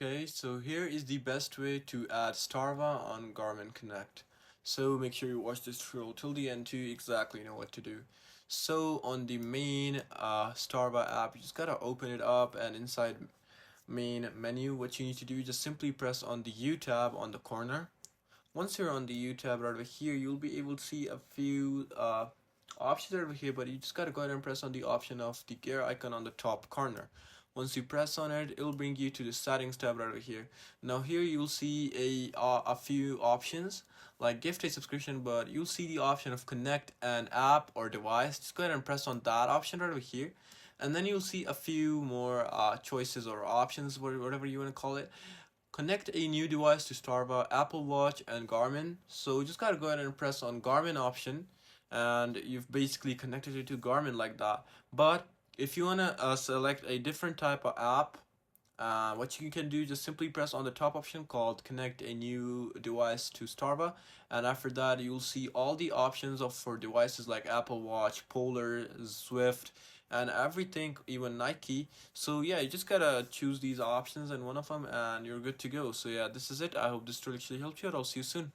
Okay, so here is the best way to add Strava on Garmin Connect. So make sure you watch this tutorial till the end to exactly know what to do. So on the main Strava app, you just gotta open it up, and inside main menu, what you need to do, just simply press on the U tab on the corner. Once you're on the U tab right over here, you'll be able to see a few options over here, but you just gotta go ahead and press on the option of the gear icon on the top corner. Once you press on it, it'll bring you to the settings tab right over here. Now here you'll see a few options like gift a subscription, but you'll see the option of connect an app or device. Just go ahead and press on that option right over here, and then you'll see a few more choices or options, whatever you want to call it. Connect a new device to Strava, Apple Watch, and Garmin. So you just gotta go ahead and press on Garmin option, and you've basically connected it to Garmin like that. But if you wanna select a different type of app, what you can do, just simply press on the top option called connect a new device to Strava, and after that you'll see all the options of for devices like Apple Watch, Polar, Swift, and everything, even Nike. So yeah, you just gotta choose these options and one of them, and you're good to go. So yeah, this is it. I hope this tutorial actually helped you out. I'll see you soon.